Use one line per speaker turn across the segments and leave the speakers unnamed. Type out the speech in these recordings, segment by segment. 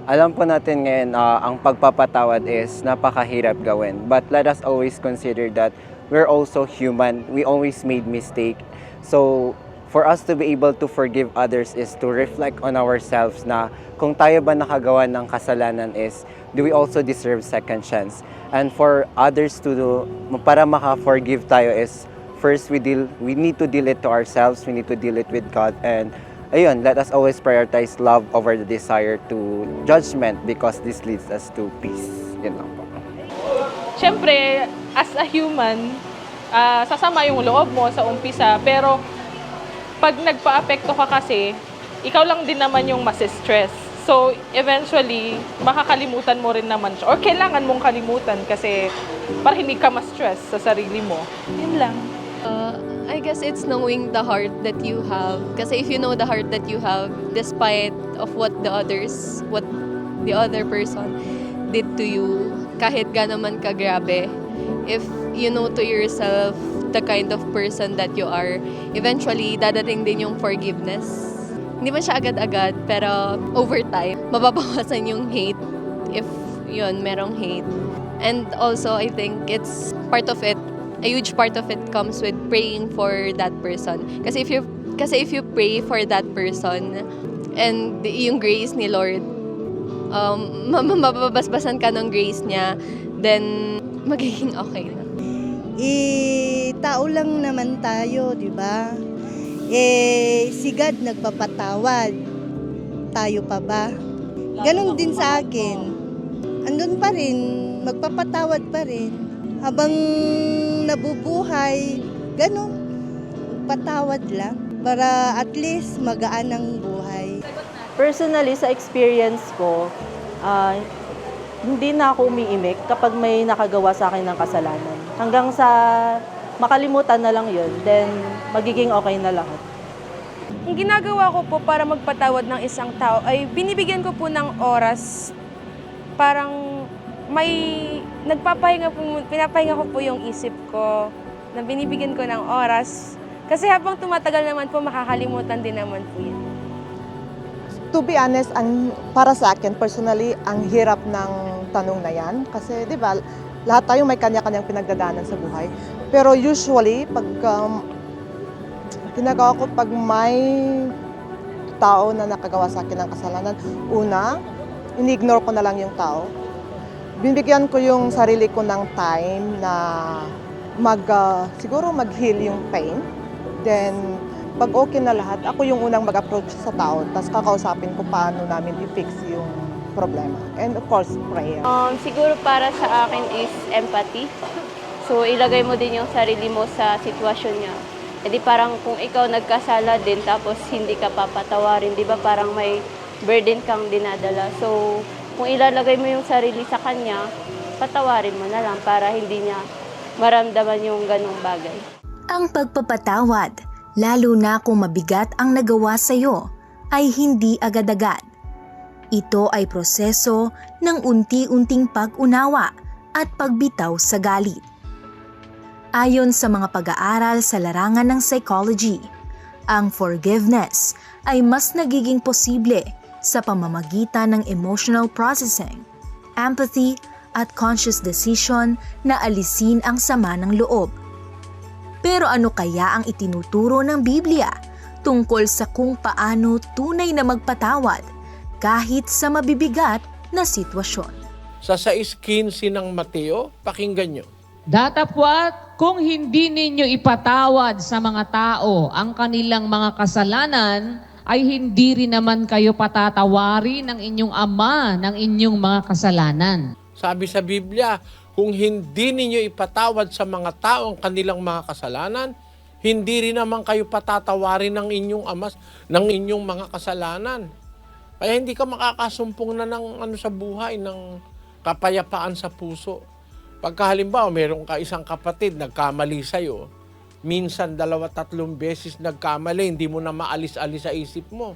Alam po natin ngayon ang pagpapatawad is napakahirap gawin. But let us always consider that we're also human. We always made mistake. So for us to be able to forgive others is to reflect on ourselves na kung tayo ba nakagawa ng kasalanan is, do we also deserve second chance? And for others to do, para maka-forgive tayo is, first we need to deal it to ourselves, we need to deal it with God, and ayun, let us always prioritize love over the desire to judgment because this leads us to peace. Yun lang po.
Siyempre, as a human, sasama yung loob mo sa umpisa, pero pag nagpa-apekto ka kasi, ikaw lang din naman yung masistress. So, eventually, makakalimutan mo rin naman siya. Or kailangan mong kalimutan kasi para hindi ka ma-stress sa sarili mo. Yun lang.
I guess it's knowing the heart that you have. Kasi if you know the heart that you have, despite of what the other person did to you, kahit gano'n man kagrabe, if you know to yourself the kind of person that you are, eventually, dadating din yung forgiveness. Hindi man siya agad-agad, pero over time, mababawasan yung hate if yun, merong hate. And also, I think it's part of it, a huge part of it comes with praying for that person. Kasi if you pray for that person and yung grace ni Lord, mababasbasan ka ng grace niya, then magiging okay na.
Tao lang naman tayo, di ba? Si God nagpapatawad. Tayo pa ba? Ganon din sa akin. Andun pa rin, magpapatawad pa rin. Habang nabubuhay, ganon, magpatawad lang. Para at least magaan ang buhay.
Personally, sa experience ko, hindi na ako umiimik kapag may nakagawa sa akin ng kasalanan. Hanggang sa makalimutan na lang yun, then magiging okay na lahat.
Ang ginagawa ko po para magpatawad ng isang tao ay binibigyan ko po ng oras. Parang may pinapahinga ko po yung isip ko na binibigyan ko ng oras. Kasi habang tumatagal naman po, makakalimutan din naman po yun.
To be honest, para sa akin, personally, ang hirap ng tanong na yan. Kasi, di ba, lahat tayo may kanya-kanyang pinagdadaanan sa buhay. Pero usually, pag ginagawa ko, pag may tao na nakagawa sa akin ng kasalanan, una, ini-ignore ko na lang yung tao. Binibigyan ko yung sarili ko ng time na siguro mag-heal yung pain. Then, pag okay na lahat, ako yung unang mag-approach sa tao, tapos kakausapin ko paano namin i-fix yung problema. And of course, prayer.
Siguro para sa akin is empathy. So, ilagay mo din yung sarili mo sa sitwasyon niya. E di parang kung ikaw nagkasala din, tapos hindi ka papatawarin, di ba parang may burden kang dinadala. So, kung ilalagay mo yung sarili sa kanya, patawarin mo na lang para hindi niya maramdaman yung ganong bagay.
Ang pagpapatawad, lalo na kung mabigat ang nagawa sa iyo, ay hindi agad-agad. Ito ay proseso ng unti-unting pag-unawa at pagbitaw sa galit. Ayon sa mga pag-aaral sa larangan ng psychology, ang forgiveness ay mas nagiging posible sa pamamagitan ng emotional processing, empathy at conscious decision na alisin ang sama ng loob. Pero ano kaya ang itinuturo ng Biblia tungkol sa kung paano tunay na magpatawad kahit sa mabibigat na sitwasyon?
Sa 6:15 ng Mateo, pakinggan nyo.
Datapwat, kung hindi ninyo ipatawad sa mga tao ang kanilang mga kasalanan, ay hindi rin naman kayo patatawarin ng inyong Ama ng inyong mga kasalanan.
Sabi sa Biblia, kung hindi ninyo ipatawad sa mga tao ang kanilang mga kasalanan, hindi rin naman kayo patatawarin ng inyong Ama ng inyong mga kasalanan. Kaya hindi ka makakasumpong na ng sa buhay, ng kapayapaan sa puso. Pagka halimbawa, meron ka isang kapatid, nagkamali sa'yo, minsan 2-3 beses nagkamali, hindi mo na maalis-alis sa isip mo.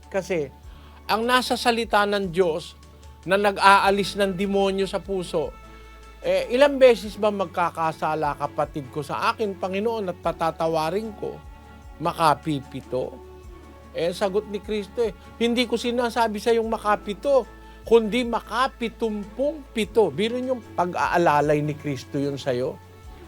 Kasi ang nasa salita ng Diyos na nag-aalis ng demonyo sa puso, ilang beses ba magkakasala kapatid ko sa akin, Panginoon, at patatawarin ko? Makapipito. Sagot ni Kristo, hindi ko sinasabi sa yung makapito. kundi makapitumpung-pito. Biro yung pag-aalalay ni Kristo yun sa'yo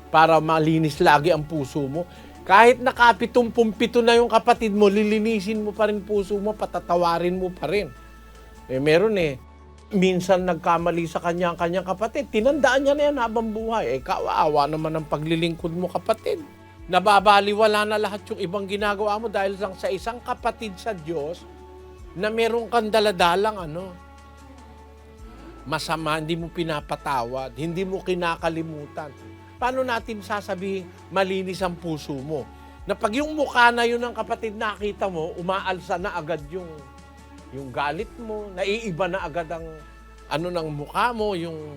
para malinis lagi ang puso mo. Kahit nakapitumpung-pito na yung kapatid mo, lilinisin mo pa rin puso mo, patatawarin mo pa rin. Meron minsan nagkamali sa kanyang kapatid, tinandaan niya na yan habang buhay. Kawawa naman ang paglilingkod mo, kapatid. Nababaliwala na lahat yung ibang ginagawa mo dahil lang sa isang kapatid sa Diyos na meron kang daladalang masama, hindi mo pinapatawad, hindi mo kinakalimutan. Paano natin sasabihin malinis ang puso mo? Na pag yung mukha na yun ng kapatid nakita mo, umaalsa na agad yung galit mo, naiiba na agad ang ng mukha mo, yung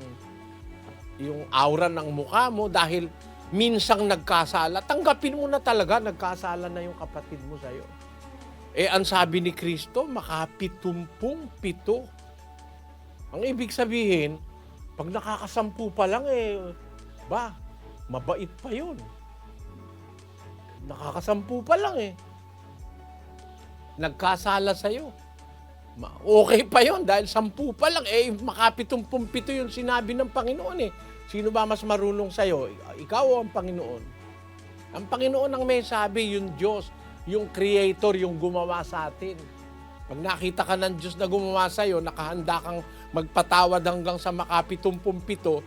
aura ng mukha mo dahil minsang nagkasala. Tanggapin mo na talaga, nagkasala na yung kapatid mo sa'yo. Ang sabi ni Kristo, makapitumpung-pito. Ang ibig sabihin, pag nakakasampu pa lang mabait pa yun. Nakakasampu pa lang nagkasala sa'yo. Okay pa yun dahil 10 pa lang. Makapitumpung-pito yung sinabi ng Panginoon Sino ba mas marunong sa'yo? Ikaw o ang Panginoon? Ang Panginoon ang may sabi, yung Diyos, yung Creator, yung gumawa sa atin. Pag nakita ka ng Diyos na gumawa sa'yo, nakahanda kang magpatawad hanggang sa makapitumpung-pito,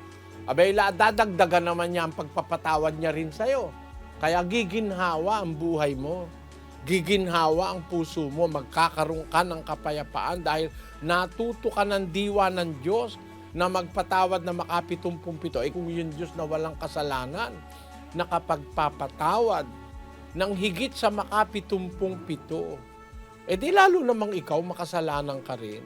dadagdagan naman niya ang pagpapatawad niya rin sa'yo. Kaya giginhawa ang buhay mo. Giginhawa ang puso mo. Magkakaroon ka ng kapayapaan dahil natuto ka ng diwa ng Diyos na magpatawad na makapitumpung-pito. Kung yung Diyos na walang kasalanan, nakapagpapatawad ng higit sa makapitumpung-pito, di lalo namang ikaw makasalanan ka rin.